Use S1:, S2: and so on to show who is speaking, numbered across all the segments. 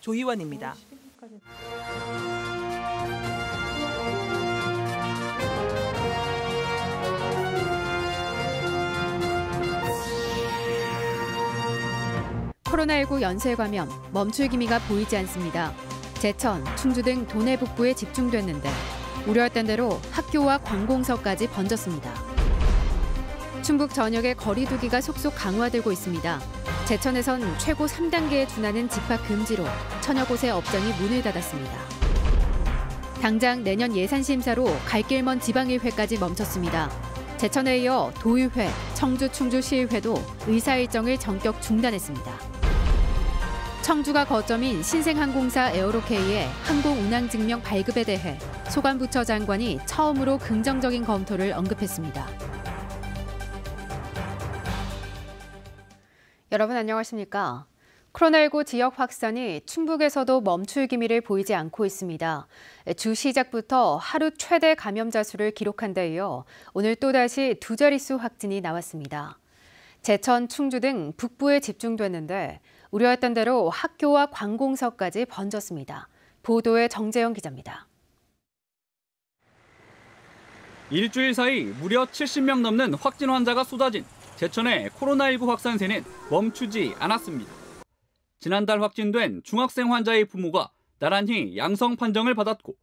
S1: 조희원입니다.
S2: 코로나19 연쇄 감염, 멈출 기미가 보이지 않습니다. 제천, 충주 등 도내 북부에 집중됐는데 우려했던 대로 학교와 관공서까지 번졌습니다. 충북 전역의 거리 두기가 속속 강화되고 있습니다. 제천에선 최고 3단계에 준하는 집합 금지로 천여 곳의 업장이 문을 닫았습니다. 당장 내년 예산 심사로 갈 길 먼 지방의회까지 멈췄습니다. 제천에 이어 도의회, 청주 충주시의회도 의사 일정을 전격 중단했습니다. 청주가 거점인 신생항공사 에어로케이의 항공 운항 증명 발급에 대해 소관부처 장관이 처음으로 긍정적인 검토를 언급했습니다. 여러분 안녕하십니까? 코로나19 지역 확산이 충북에서도 멈출 기미를 보이지 않고 있습니다. 주 시작부터 하루 최대 감염자 수를 기록한 데 이어 오늘 또다시 두 자릿수 확진이 나왔습니다. 제천, 충주 등 북부에 집중됐는데 우려했던 대로 학교와 관공서까지 번졌습니다. 보도에 정재영 기자입니다.
S3: 일주일 사이 무려 70명 넘는 확진 환자가 쏟아진 제천의 코로나19 확산세는 멈추지 않았습니다. 지난달 확진된 중학생 환자의 부모가 나란히 양성 판정을 받았고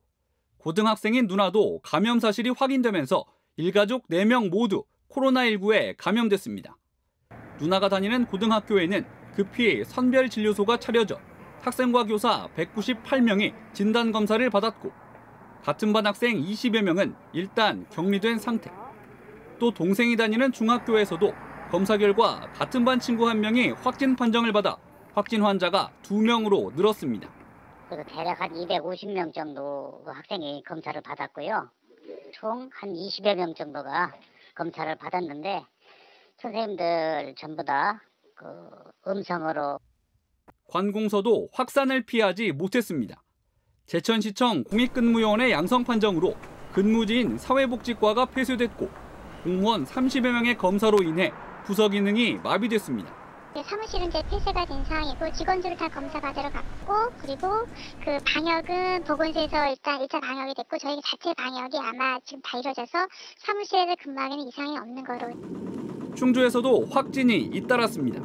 S3: 고등학생인 누나도 감염 사실이 확인되면서 일가족 4명 모두 코로나19에 감염됐습니다. 누나가 다니는 고등학교에는 급히 선별진료소가 차려져 학생과 교사 198명이 진단검사를 받았고 같은 반 학생 20여 명은 일단 격리된 상태. 또 동생이 다니는 중학교에서도 검사 결과 같은 반 친구 1명이 확진 판정을 받아 확진 환자가 2명으로 늘었습니다.
S4: 그래서 대략 한 250명 정도 학생이 검사를 받았고요. 총 한 20여 명 정도가 검사를 받았는데 선생님들 전부 다 음성으로.
S3: 관공서도 확산을 피하지 못했습니다. 제천시청 공익근무요원의 양성 판정으로 근무지인 사회복지과가 폐쇄됐고 공무원 30여 명의 검사로 인해 부서 기능이 마비됐습니다.
S5: 사무실은 이제 폐쇄가 된 상황이고 직원들을 다 검사 받으러 갔고 그리고 그 방역은 보건소에서 일단 1차 방역이 됐고 저희 자체 방역이 아마 지금 다 이루어져서 사무실에서 근무하기는 이상이 없는 거로.
S3: 충주에서도 확진이 잇따랐습니다.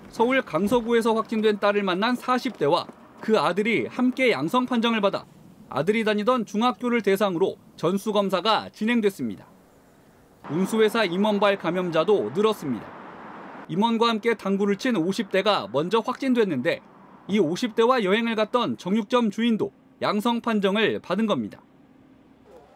S3: 서울 강서구에서 확진된 딸을 만난 40대와 그 아들이 함께 양성 판정을 받아 아들이 다니던 중학교를 대상으로 전수검사가 진행됐습니다. 운수회사 임원발 감염자도 늘었습니다. 임원과 함께 당구를 친 50대가 먼저 확진됐는데 이 50대와 여행을 갔던 정육점 주인도 양성 판정을 받은 겁니다.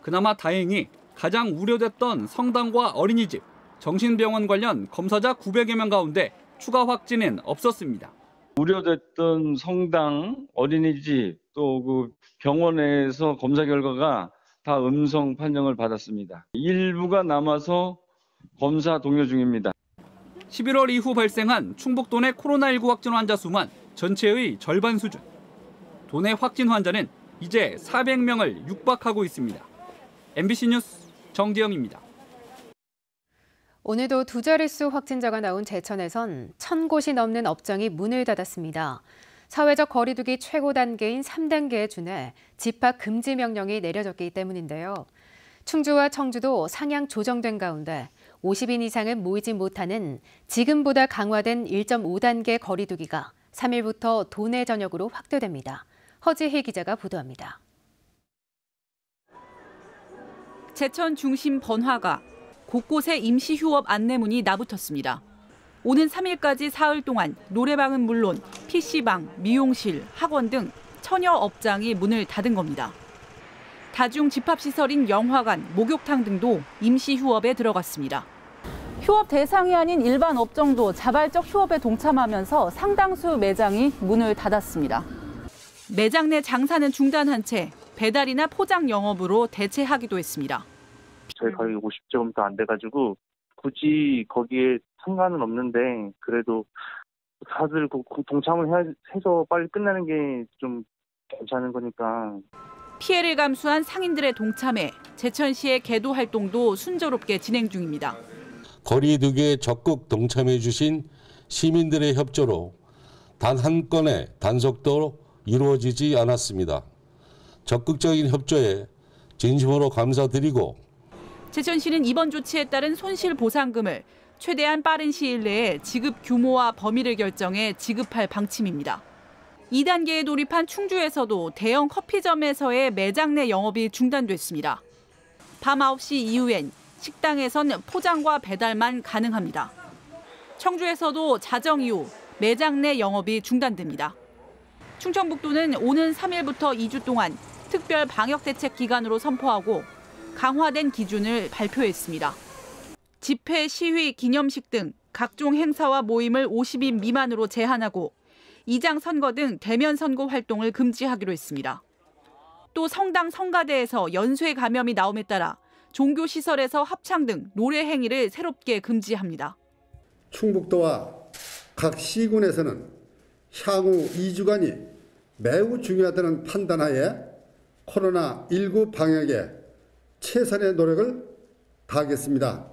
S3: 그나마 다행히 가장 우려됐던 성당과 어린이집, 정신병원 관련 검사자 900여 명 가운데 추가 확진은 없었습니다.
S6: 우려됐던 성당, 어린이집, 또 그 병원에서 검사 결과가 다 음성 판정을 받았습니다. 일부가 남아서 검사 동료 중입니다.
S3: 11월 이후 발생한 충북 도내 코로나19 확진 환자 수만 전체의 절반 수준. 도내 확진 환자는 이제 400명을 육박하고 있습니다. MBC 뉴스 정재영입니다.
S2: 오늘도 두 자릿수 확진자가 나온 제천에선 1,000곳이 넘는 업장이 문을 닫았습니다. 사회적 거리 두기 최고 단계인 3단계에 준해 집합 금지 명령이 내려졌기 때문인데요. 충주와 청주도 상향 조정된 가운데 50인 이상은 모이지 못하는 지금보다 강화된 1.5단계 거리 두기가 3일부터 도내 전역으로 확대됩니다. 허지희 기자가 보도합니다.
S7: 제천 중심 번화가, 곳곳에 임시 휴업 안내문이 나붙었습니다. 오는 3일까지 사흘 동안 노래방은 물론 PC방, 미용실, 학원 등 천여 업장이 문을 닫은 겁니다. 다중 집합시설인 영화관, 목욕탕 등도 임시 휴업에 들어갔습니다. 휴업 대상이 아닌 일반 업종도 자발적 휴업에 동참하면서 상당수 매장이 문을 닫았습니다. 매장 내 장사는 중단한 채 배달이나 포장 영업으로 대체하기도 했습니다.
S8: 저희 가격이 50점도 안 돼가지고 굳이 거기에 상관은 없는데 그래도 다들 동참을 해서 빨리 끝나는 게 좀 괜찮은 거니까.
S7: 피해를 감수한 상인들의 동참에 제천시의 계도 활동도 순조롭게 진행 중입니다.
S9: 거리 두기에 적극 동참해 주신 시민들의 협조로 단 한 건의 단속도 이루어지지 않았습니다. 적극적인 협조에 진심으로 감사드리고
S7: 제천시는 이번 조치에 따른 손실 보상금을 최대한 빠른 시일 내에 지급 규모와 범위를 결정해 지급할 방침입니다. 2단계에 돌입한 충주에서도 대형 커피점에서의 매장 내 영업이 중단됐습니다. 밤 9시 이후엔 식당에선 포장과 배달만 가능합니다. 청주에서도 자정 이후 매장 내 영업이 중단됩니다. 충청북도는 오는 3일부터 2주 동안 특별 방역대책 기간으로 선포하고 강화된 기준을 발표했습니다. 집회, 시위, 기념식 등 각종 행사와 모임을 50인 미만으로 제한하고 이장 선거 등 대면 선거 활동을 금지하기로 했습니다. 또 성당, 성가대에서 연쇄 감염이 나옴에 따라 종교시설에서 합창 등 노래 행위를 새롭게 금지합니다.
S1: 충북도와 각 시군에서는 향후 2주간이 매우 중요하다는 판단하에 코로나19 방역에 최선의 노력을 다하겠습니다.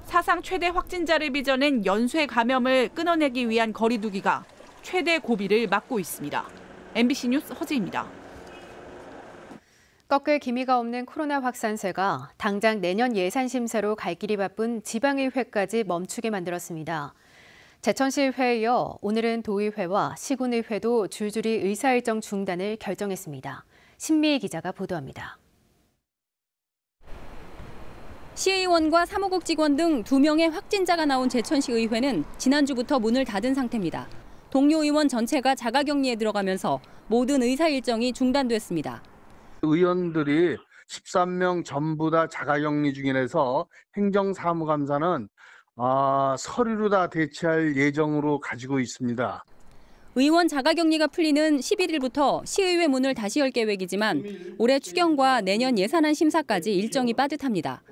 S7: 사상 최대 확진자를 빚어낸 연쇄 감염을 끊어내기 위한 거리 두기가 최대 고비를 맞고 있습니다. MBC 뉴스 허지입니다.
S2: 꺾을 기미가 없는 코로나 확산세가 당장 내년 예산 심사로 갈 길이 바쁜 지방의회까지 멈추게 만들었습니다. 제천시의회에 이어 오늘은 도의회와 시군의회도 줄줄이 의사일정 중단을 결정했습니다. 신미희 기자가 보도합니다.
S10: 시의원과 사무국 직원 등 2명의 확진자가 나온 제천시 의회는 지난주부터 문을 닫은 상태입니다. 동료 의원 전체가 자가격리에 들어가면서 모든 의사 일정이 중단됐습니다.
S11: 의원들이 13명 전부 다 자가격리 중이라서 행정사무감사는 서류로 다 대체할 예정으로 가지고 있습니다.
S10: 의원 자가격리가 풀리는 11일부터 시의회 문을 다시 열 계획이지만 올해 추경과 내년 예산안 심사까지 일정이 빠듯합니다.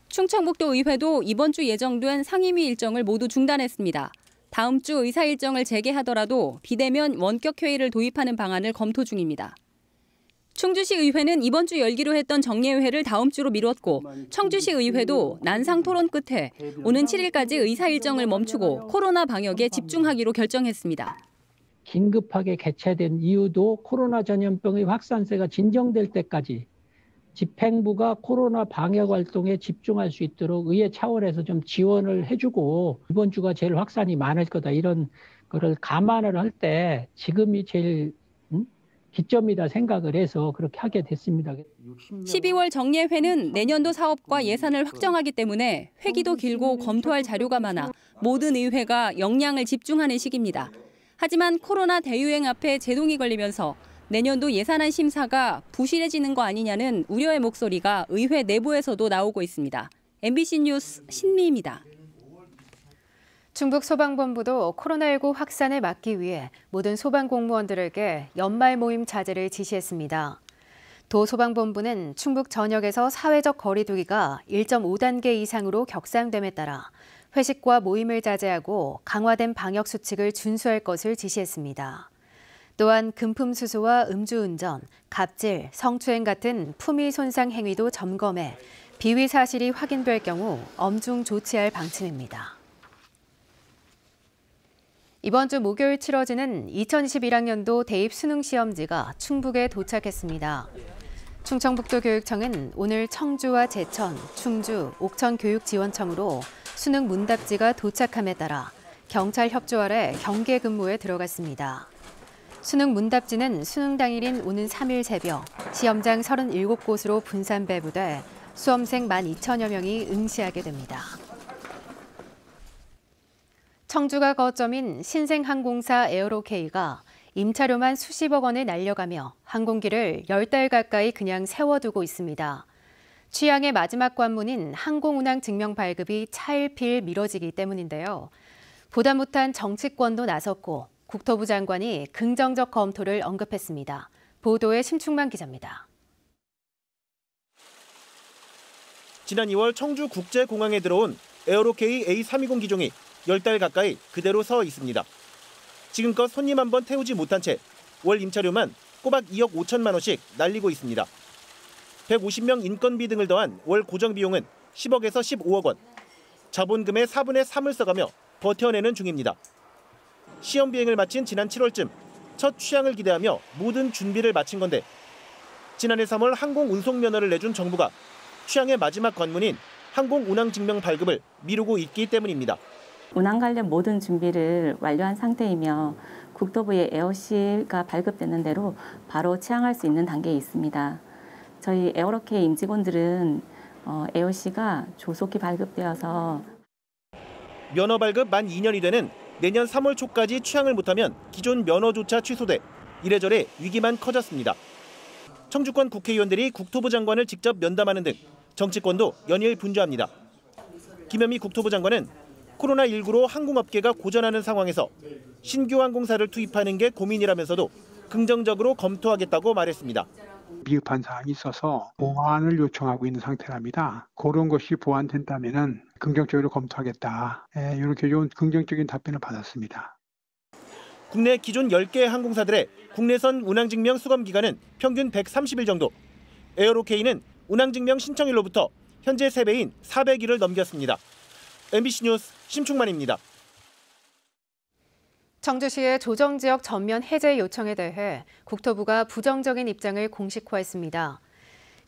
S10: 충청북도 의회도 이번 주 예정된 상임위 일정을 모두 중단했습니다. 다음 주 의사 일정을 재개하더라도 비대면 원격 회의를 도입하는 방안을 검토 중입니다. 충주시 의회는 이번 주 열기로 했던 정례회를 다음 주로 미뤘고 청주시 의회도 난상 토론 끝에 오는 7일까지 의사 일정을 멈추고 코로나 방역에 집중하기로 결정했습니다.
S12: 긴급하게 개최된 이유도 코로나 전염병의 확산세가 진정될 때까지 집행부가 코로나 방역 활동에 집중할 수 있도록 의회 차원에서 좀 지원을 해주고 이번 주가 제일 확산이 많을 거다 이런 거를 감안을 할 때 지금이 제일 기점이다 생각을 해서 그렇게 하게 됐습니다.
S10: 12월 정례회는 내년도 사업과 예산을 확정하기 때문에 회기도 길고 검토할 자료가 많아 모든 의회가 역량을 집중하는 시기입니다. 하지만 코로나 대유행 앞에 제동이 걸리면서 내년도 예산안 심사가 부실해지는 거 아니냐는 우려의 목소리가 의회 내부에서도 나오고 있습니다. MBC 뉴스 신미입니다.
S2: 충북 소방본부도 코로나19 확산을 막기 위해 모든 소방공무원들에게 연말 모임 자제를 지시했습니다. 도 소방본부는 충북 전역에서 사회적 거리 두기가 1.5단계 이상으로 격상됨에 따라 회식과 모임을 자제하고 강화된 방역 수칙을 준수할 것을 지시했습니다. 또한 금품 수수와 음주운전, 갑질, 성추행 같은 품위 손상 행위도 점검해 비위 사실이 확인될 경우 엄중 조치할 방침입니다. 이번 주 목요일 치러지는 2021학년도 대입 수능 시험지가 충북에 도착했습니다. 충청북도 교육청은 오늘 청주와 제천, 충주, 옥천교육지원청으로 수능 문답지가 도착함에 따라 경찰 협조 아래 경계 근무에 들어갔습니다. 수능 문답지는 수능 당일인 오는 3일 새벽 시험장 37곳으로 분산 배부돼 수험생 12,000여 명이 응시하게 됩니다. 청주가 거점인 신생항공사 에어로K가 임차료만 수십억 원을 날려가며 항공기를 10달 가까이 그냥 세워두고 있습니다. 취항의 마지막 관문인 항공운항 증명 발급이 차일피일 미뤄지기 때문인데요. 보다 못한 정치권도 나섰고 국토부 장관이 긍정적 검토를 언급했습니다. 보도에 심충만 기자입니다.
S13: 지난 2월 청주국제공항에 들어온 에어로K A320 기종이 10달 가까이 그대로 서 있습니다. 지금껏 손님 한 번 태우지 못한 채 월 임차료만 꼬박 2억 5천만 원씩 날리고 있습니다. 150명 인건비 등을 더한 월 고정비용은 10억에서 15억 원. 자본금의 4분의 3을 써가며 버텨내는 중입니다. 시험 비행을 마친 지난 7월쯤 첫 취항을 기대하며 모든 준비를 마친 건데 지난해 3월 항공 운송 면허를 내준 정부가 취항의 마지막 관문인 항공 운항 증명 발급을 미루고 있기 때문입니다.
S14: 운항 관련 모든 준비를 완료한 상태이며 국토부의 에어C가 발급되는 대로 바로 취항할 수 있는 단계에 있습니다. 저희 에어로케이 임직원들은 에어C가 조속히 발급되어서
S13: 면허 발급 만 2년이 되는 내년 3월 초까지 취항을 못하면 기존 면허조차 취소돼 이래저래 위기만 커졌습니다. 청주권 국회의원들이 국토부 장관을 직접 면담하는 등 정치권도 연일 분주합니다. 김현미 국토부 장관은 코로나19로 항공업계가 고전하는 상황에서 신규 항공사를 투입하는 게 고민이라면서도 긍정적으로 검토하겠다고 말했습니다.
S15: 미흡한 사항이 있어서 보완을 요청하고 있는 상태랍니다. 그런 것이 보완된다면 긍정적으로 검토하겠다. 이렇게 좋은 긍정적인 답변을 받았습니다.
S13: 국내 기존 10개 항공사들의 국내선 운항증명 수검 기간은 평균 130일 정도. 에어로케이는 운항증명 신청일로부터 현재 3배인 400일을 넘겼습니다. MBC 뉴스 심충만입니다.
S2: 청주시의 조정지역 전면 해제 요청에 대해 국토부가 부정적인 입장을 공식화했습니다.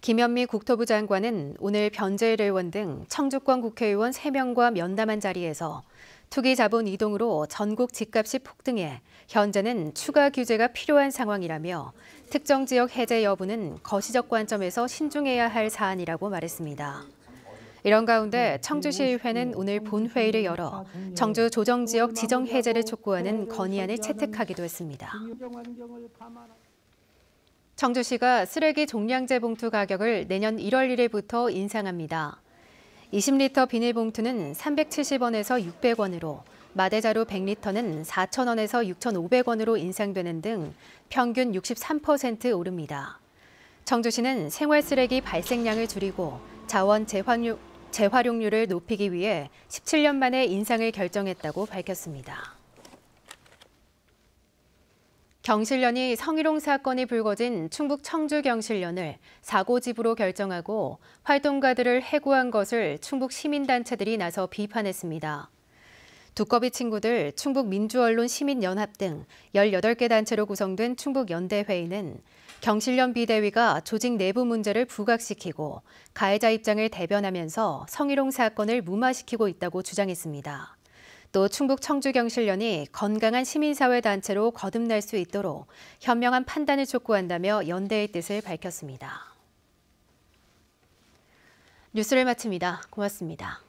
S2: 김현미 국토부 장관은 오늘 변재일 의원 등 청주권 국회의원 3명과 면담한 자리에서 투기 자본 이동으로 전국 집값이 폭등해 현재는 추가 규제가 필요한 상황이라며 특정 지역 해제 여부는 거시적 관점에서 신중해야 할 사안이라고 말했습니다. 이런 가운데 청주시의회는 오늘 본회의를 열어 청주 조정지역 지정 해제를 촉구하는 건의안을 채택하기도 했습니다. 청주시가 쓰레기 종량제 봉투 가격을 내년 1월 1일부터 인상합니다. 20리터 비닐봉투는 370원에서 600원으로, 마대자루 100리터는 4,000원에서 6,500원으로 인상되는 등 평균 63% 오릅니다. 청주시는 생활쓰레기 발생량을 줄이고 자원 재활용률을 높이기 위해 17년 만에 인상을 결정했다고 밝혔습니다. 경실련이 성희롱 사건이 불거진 충북 청주 경실련을 사고집으로 결정하고 활동가들을 해고한 것을 충북 시민단체들이 나서 비판했습니다. 두꺼비 친구들, 충북민주언론 시민연합 등 18개 단체로 구성된 충북연대회의는 경실련 비대위가 조직 내부 문제를 부각시키고 가해자 입장을 대변하면서 성희롱 사건을 무마시키고 있다고 주장했습니다. 또 충북 청주경실련이 건강한 시민사회 단체로 거듭날 수 있도록 현명한 판단을 촉구한다며 연대의 뜻을 밝혔습니다. 뉴스를 마칩니다. 고맙습니다.